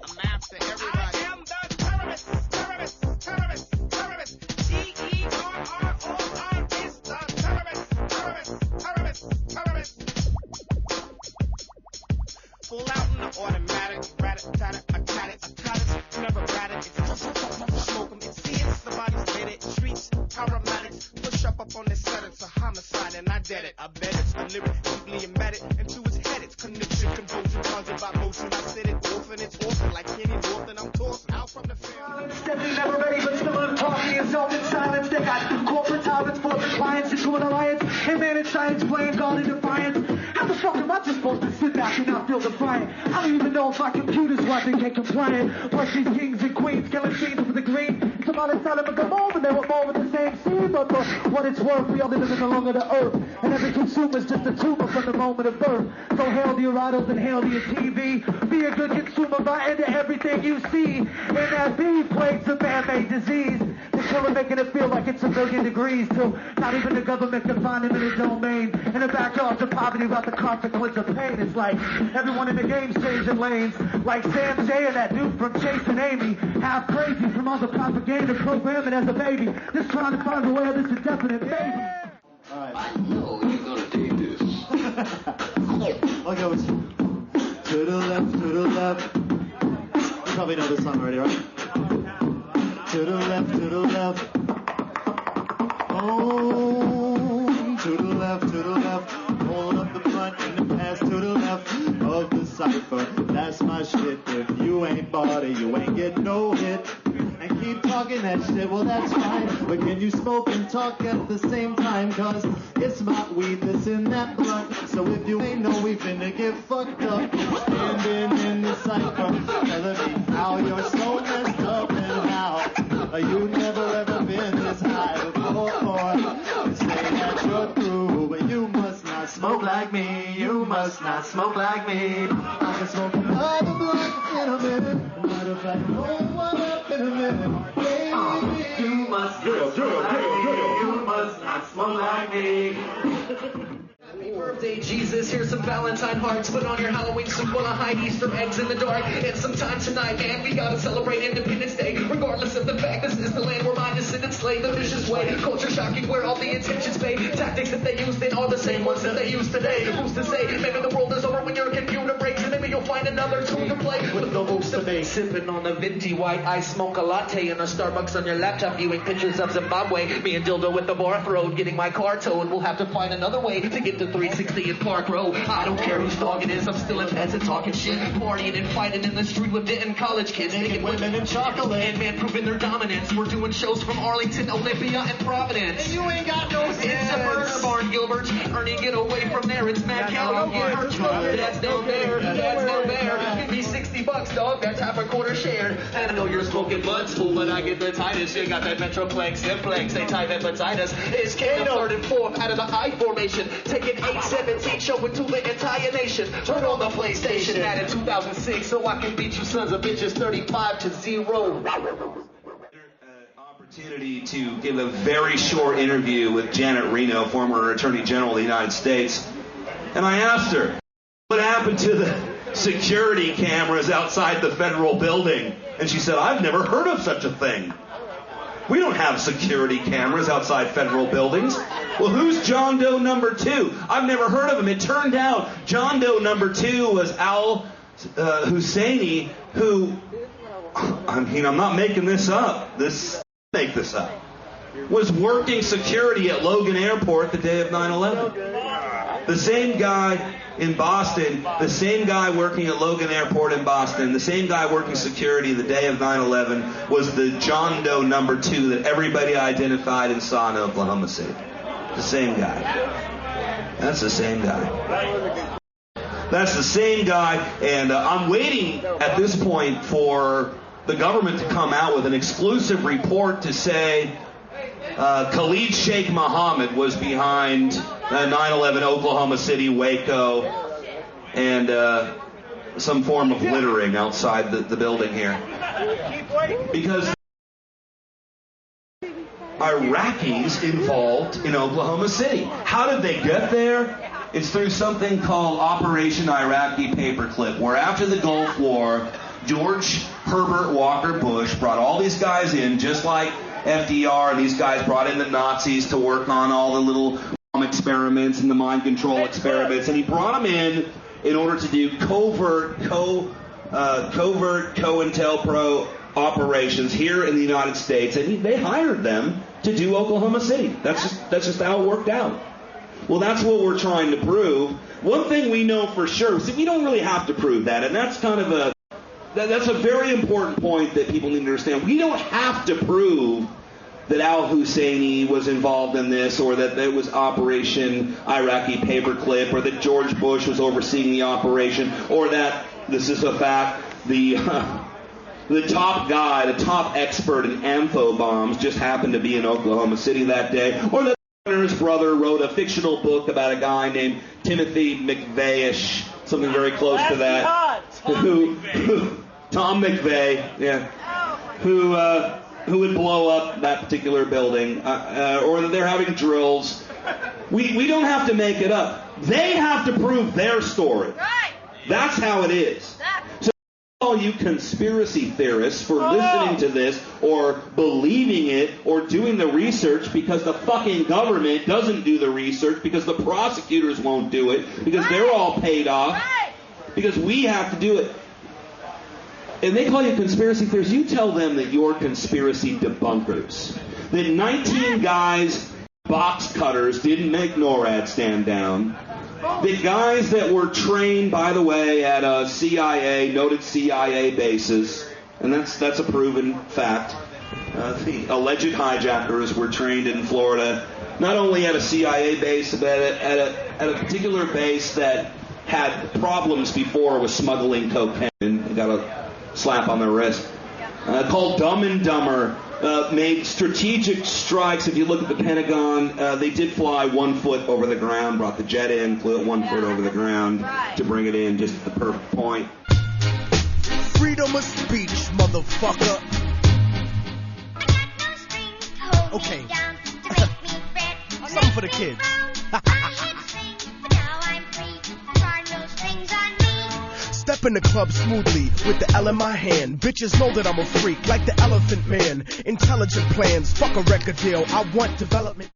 I'm after everybody. I am the terrorist. T-E-R-R-O-R is the terrorist. Full out in the automatic, rat-a-tat-it, I got it, never rat it, smoke 'em, it's somebody's dead it, streets, paramedics, push up on this set, it's a homicide, and I did it, I bet it's a lyric, deeply embedded into its head, it's connection, composure, conjured by motion, I said it, it's orphan, like Kenny Orphan, I'm tossing out from the family. Definitely never ready, but still in talking yourself in silence, they got corporate tyrants, forcing clients into an alliance, and managed science playing God in defiance. How the fuck am I just supposed to sit back and not feel defiant? I don't even know if my computer's working and compliant. Plus these kings and queens killing scenes with the green. Some other side of them come over, they were more with the same scene. But for what it's worth, we are living in the lung of the earth. And every consumer's just a tumor from the moment of birth. So hail to your idols and hail to your TV. Be a good consumer, buy into everything you see. And that bee plagues a man-made disease. The killer making it feel like it's 1,000,000 degrees. Till not even the government can find him in a domain. In the backyards of poverty about the consequence of pain. It's like everyone in the game's changing lanes. Like Sam J and that dude from Chasing Amy. Half crazy from all the propaganda programming as a baby. Just trying to find a way of this indefinite baby. Alright. I know you're gonna dig this. I'll go with to the left, to the left. You probably know this song already, right? To the left, to the left. Oh, to the left, to the left. Hold up the front and the pass to the left of the cipher. That's my shit. If you ain't bought it, you ain't get no hit. And keep talking that shit, well that's fine. But can you smoke and talk at the same time? Cause it's my weed that's in that blunt. So if you ain't know we finna get fucked up. Standing in the cipher, telling me how you're so messed up and how you never ever been this high before. You say that you're through, but you must not smoke like me. You must not smoke like me. I can smoke another blunt in a minute. Matter of fact, roll one up in a minute. Baby, you must not smoke like me. You must not smoke like me. Happy birthday, Jesus. Here's some Valentine hearts. Put on your Halloween suit while I hide Easter eggs in the dark. It's sometime tonight, man. We gotta celebrate Independence Day. Regardless of the fact this is the land where mine is sit and slay the vicious way. Culture shocking where all the intentions pay. Tactics that they use then are the same ones that they use today. Who's to say? Maybe the world is over when your computer breaks. And maybe you'll find another tune to play with no hopes to make. Sipping on a venti white ice mocha latte in a Starbucks on your laptop viewing pictures of Zimbabwe. Me and Dildo with the bar throat getting my car towed. We'll have to find another way to get to 360 in Park Row. I don't care whose dog it is, I'm still in bed and talking shit. Partying and fighting in the street with Denton college kids. Naked women and chocolate. And man proving their dominance. We're doing shows from Arlington, Olympia, and Providence. And you ain't got no sense. It's a murder barn, Gilbert. Ernie, get away from there. It's Mad Cow, get hurt. That's no fair. That's no fair. Give me $60, dog. That's half a quarter shared. And I know you're smoking blood spool, but I get the tightest. You got that Metroplex, Simplex, they type hepatitis. It's Kano, third and fourth out of the I formation. Taking 8-17, showing to the entire nation. Turn on the PlayStation, added 2006, so I can beat you sons of bitches 35-0. Opportunity to give a very short interview with Janet Reno, former Attorney General of the United States, and I asked her what happened to the security cameras outside the federal building, and she said, I've never heard of such a thing. We don't have security cameras outside federal buildings. Well, who's John Doe number 2? I've never heard of him. It turned out John Doe number 2 was Al Husseini, who, I mean, I'm not making this up. Make this up. Was working security at Logan Airport the day of 9/11. The same guy in Boston, the same guy working at Logan Airport in Boston, the same guy working security the day of 9/11 was the John Doe number 2 that everybody identified and saw in Oklahoma City. The same guy. That's the same guy. That's the same guy, and I'm waiting at this point for the government to come out with an exclusive report to say Khalid Sheikh Mohammed was behind 9/11 Oklahoma City, Waco, and some form of littering outside the building here. Because Iraqis involved in Oklahoma City. How did they get there? It's through something called Operation Iraqi Paperclip, where after the Gulf War, George Herbert Walker Bush brought all these guys in, just like FDR, and these guys brought in the Nazis to work on all the little bomb experiments and the mind control experiments, and he brought them in order to do covert COINTELPRO operations here in the United States, and they hired them to do Oklahoma City. That's just how it worked out. Well, that's what we're trying to prove. One thing we know for sure, see, we don't really have to prove that, and that's kind of that's a very important point that people need to understand. We don't have to prove that Al Husseini was involved in this, or that it was Operation Iraqi Paperclip, or that George Bush was overseeing the operation, or that, this is a fact, the top guy, the top expert in ampho bombs just happened to be in Oklahoma City that day, or that the governor's brother wrote a fictional book about a guy named Timothy McVeigh-ish, something very close to that, Tom McVeigh, yeah, who would blow up that particular building, or that they're having drills. We don't have to make it up. They have to prove their story. Right. That's how it is. So all you conspiracy theorists for listening to this, or believing it, or doing the research because the fucking government doesn't do the research, because the prosecutors won't do it, because they're all paid off, because we have to do it. And they call you conspiracy theorists. You tell them that you're conspiracy debunkers. That 19 guys, box cutters, didn't make NORAD stand down. The guys that were trained, by the way, at a noted CIA bases, and that's a proven fact. The alleged hijackers were trained in Florida, not only at a CIA base, but at a particular base that had problems before with smuggling cocaine. They got a slap on their wrist. Called Dumb and Dumber. Made strategic strikes. If you look at the Pentagon, they did fly 1 foot over the ground, brought the jet in, flew it 1 foot over the ground to bring it in just at the perfect point. Freedom of speech, motherfucker. Okay. Something for the kids. Step in the club smoothly with the L in my hand. Bitches know that I'm a freak, like the Elephant Man. Intelligent plans, fuck a record deal. I want development.